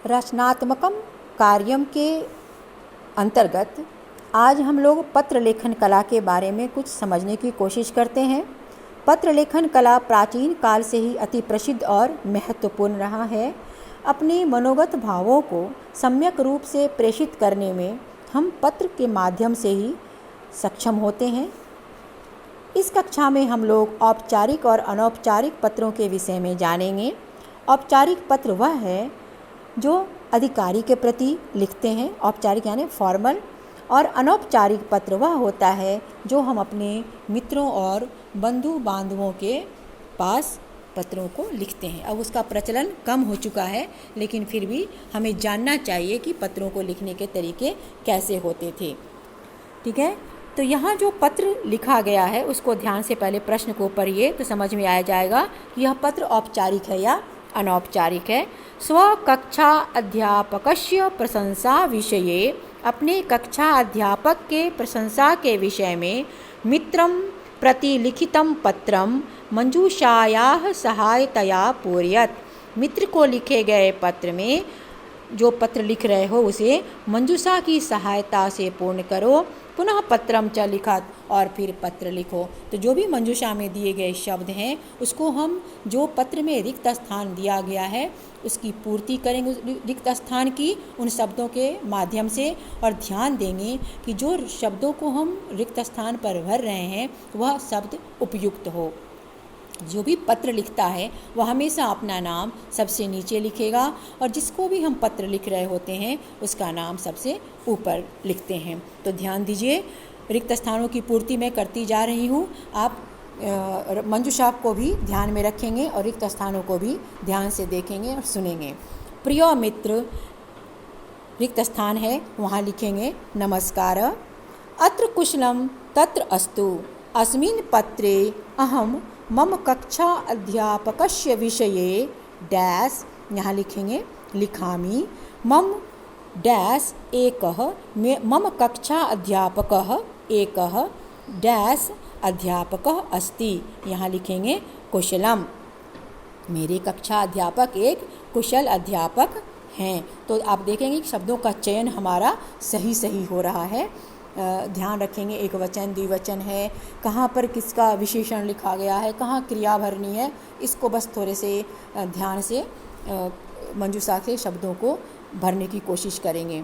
रचनात्मकम कार्यम के अंतर्गत आज हम लोग पत्र लेखन कला के बारे में कुछ समझने की कोशिश करते हैं। पत्र लेखन कला प्राचीन काल से ही अति प्रसिद्ध और महत्वपूर्ण रहा है। अपने मनोगत भावों को सम्यक रूप से प्रेषित करने में हम पत्र के माध्यम से ही सक्षम होते हैं। इस कक्षा में हम लोग औपचारिक और अनौपचारिक पत्रों के विषय में जानेंगे। औपचारिक पत्र वह है जो अधिकारी के प्रति लिखते हैं, औपचारिक यानी फॉर्मल, और अनौपचारिक पत्र वह होता है जो हम अपने मित्रों और बंधु बांधवों के पास पत्रों को लिखते हैं। अब उसका प्रचलन कम हो चुका है, लेकिन फिर भी हमें जानना चाहिए कि पत्रों को लिखने के तरीके कैसे होते थे। ठीक है, तो यहाँ जो पत्र लिखा गया है उसको ध्यान से पहले प्रश्न को पढ़िए तो समझ में आ जाएगा कि यह पत्र औपचारिक है या अनौपचारिक है। स्वकक्षा अध्यापकस्य प्रशंसा विषये, अपने कक्षा अध्यापक के प्रशंसा के विषय में मित्रं प्रति लिखितं पत्रं मंजूषायाः सहायतया पूरयत। मित्र को लिखे गए पत्र में जो पत्र लिख रहे हो उसे मंजूषा की सहायता से पूर्ण करो। पुनः पत्रम च लिखत, और फिर पत्र लिखो। तो जो भी मंजूषा में दिए गए शब्द हैं उसको हम जो पत्र में रिक्त स्थान दिया गया है उसकी पूर्ति करेंगे, रिक्त स्थान की उन शब्दों के माध्यम से, और ध्यान देंगे कि जो शब्दों को हम रिक्त स्थान पर भर रहे हैं वह शब्द उपयुक्त हो। जो भी पत्र लिखता है वह हमेशा अपना नाम सबसे नीचे लिखेगा और जिसको भी हम पत्र लिख रहे होते हैं उसका नाम सबसे ऊपर लिखते हैं। तो ध्यान दीजिए, रिक्त स्थानों की पूर्ति मैं करती जा रही हूँ। आप मंजूषा को भी ध्यान में रखेंगे और रिक्त स्थानों को भी ध्यान से देखेंगे और सुनेंगे। प्रिय मित्र, रिक्त स्थान है वहाँ लिखेंगे नमस्कार। अत्र कुशलम तत्र अस्तु, अस्मिन् पत्रे अहम मम कक्षा अध्यापकस्य विषये डैश, यहाँ लिखेंगे लिखामि। मम डैश एकः, मम कक्षा अध्यापकः एकः डैश अध्यापकः अस्ति, यहाँ लिखेंगे कुशलम। मेरे कक्षा अध्यापक एक कुशल अध्यापक हैं। तो आप देखेंगे कि शब्दों का चयन हमारा सही हो रहा है। ध्यान रखेंगे एक वचन द्विवचन है, कहाँ पर किसका विशेषण लिखा गया है, कहाँ क्रिया भरनी है, इसको बस थोड़े से ध्यान से मंजूषा से शब्दों को भरने की कोशिश करेंगे।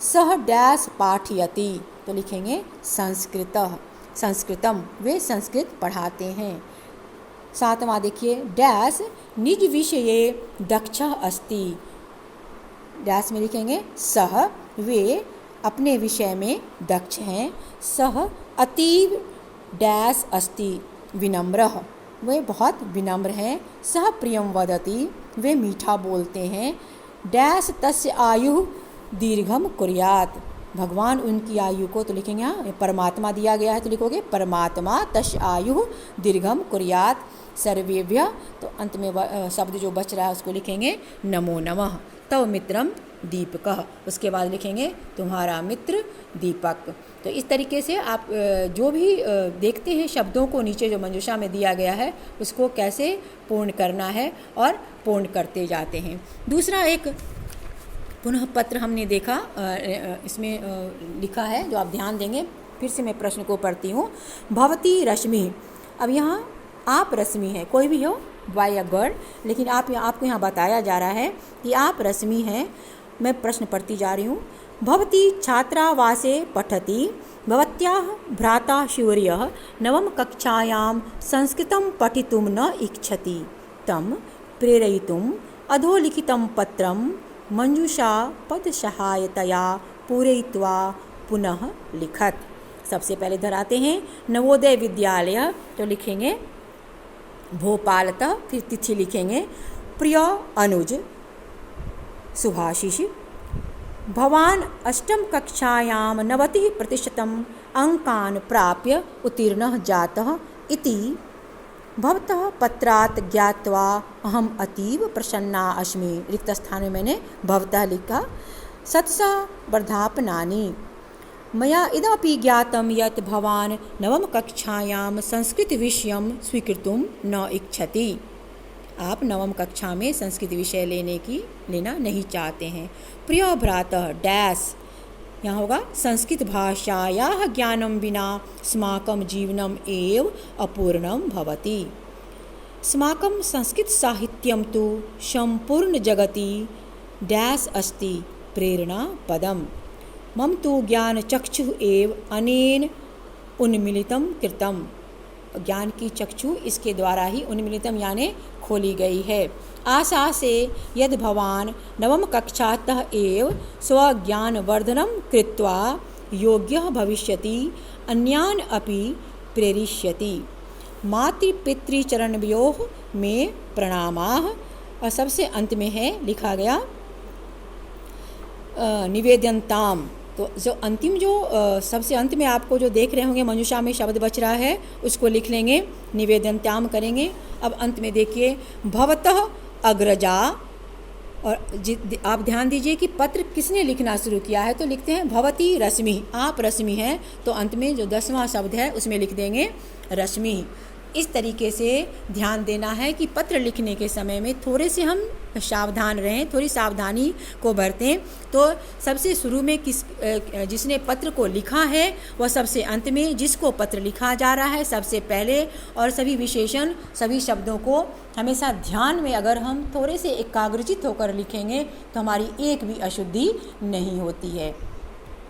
सह डैश पाठयति, तो लिखेंगे संस्कृतम, वे संस्कृत पढ़ाते हैं। सातवां देखिए, डैश निज विषये दक्षः अस्ति, डैश में लिखेंगे सह, वे अपने विषय में दक्ष हैं। सह अतीव डैश अस्ति विनम्रः, वे बहुत विनम्र हैं। सह प्रियं वदति, वे मीठा बोलते हैं। डैश तस्य आयु दीर्घम कुर्यात्, भगवान उनकी आयु को, तो लिखेंगे यहाँ परमात्मा दिया गया है तो लिखोगे परमात्मा तस्य आयु दीर्घम कुर्यात् सर्वेभ्यः। तो अंत में शब्द जो बच रहा है उसको लिखेंगे नमो नमः। तव मित्रम दीपकः, उसके बाद लिखेंगे तुम्हारा मित्र दीपक। तो इस तरीके से आप जो भी देखते हैं शब्दों को नीचे जो मंजूषा में दिया गया है उसको कैसे पूर्ण करना है और पूर्ण करते जाते हैं। दूसरा एक पुनः पत्र हमने देखा, इसमें लिखा है जो आप ध्यान देंगे। फिर से मैं प्रश्न को पढ़ती हूँ। भवती रश्मि, अब यहाँ आप रश्मि है, कोई भी हो बॉय या गर्ल, लेकिन आपको यहाँ बताया जा रहा है कि आप रश्मि हैं। मैं प्रश्न पढ़ती जा रही हूँ। भवती छात्रावासे पठति, भवत्याः भ्राता शौर्यः नवम कक्षायां संस्कृतं पठितुं न इच्छति, तं प्रेरयितुम् अधोलिखितं पत्रं मंजूषा पदसहायतया पूरयित्वा पुनः लिखत। सबसे पहले धराते हैं नवोदय विद्यालय, तो लिखेंगे भोपालतः, फिर तिथि लिखेंगे प्रिय अनुज सुभाशिष, भवान अष्टम कक्षायां 90% अंकान् प्राप्य उत्तीर्णः जातः इति भवतः पत्रात् ज्ञात्वा अहम अतीव प्रसन्ना अस्मि। रिक्त स्थान में मैंने भवतः लिखा। सत्सा वर्धापनानि, मया इदमपि ज्ञातं यत् भवान् नवम कक्षायां संस्कृत विषयं स्वीकर्तुं न इच्छति। आप नवम कक्षा में संस्कृत विषय लेना नहीं चाहते हैं। प्रिय भ्रातः डैश, यहाँ होगा संस्कृत भाषायाः ज्ञानं विना अस्माकं जीवनम् एव अपूर्णं भवति। अस्माकं संस्कृतसाहित्यं तु सम्पूर्णजगति डैश अस्ति प्रेरणापदम्। मम तु ज्ञानचक्षुः एव अनेन उन्मीलितं कृतम्। ज्ञान की चक्षु इसके द्वारा ही उन्मीलितम यानी खोली गई है। आशा से यदि भवान नवम कक्षातः एव स्वज्ञानवर्धनं कृत्वा योग्यः भविष्यति अन्यान् अपि प्रेरयिष्यति। मातृपितृचरणयोः में प्रणामाः। और सबसे अंत में है लिखा गया निवेद्यन्ताम्। तो सबसे अंत में आपको जो देख रहे होंगे मंजूषा में शब्द बच रहा है उसको लिख लेंगे, निवेद्यन्ताम् करेंगे। अब अंत में देखिए भवतः अग्रजा। और आप ध्यान दीजिए कि पत्र किसने लिखना शुरू किया है, तो लिखते हैं भवती रश्मि, आप रश्मि हैं, तो अंत में जो 10वां शब्द है उसमें लिख देंगे रश्मि। इस तरीके से ध्यान देना है कि पत्र लिखने के समय में थोड़े से हम सावधान रहें, थोड़ी सावधानी को बरतें। तो सबसे शुरू में जिसने पत्र को लिखा है वह सबसे अंत में, जिसको पत्र लिखा जा रहा है सबसे पहले, और सभी विशेषण सभी शब्दों को हमेशा ध्यान में अगर हम थोड़े से एकाग्रचित होकर लिखेंगे तो हमारी एक भी अशुद्धि नहीं होती है।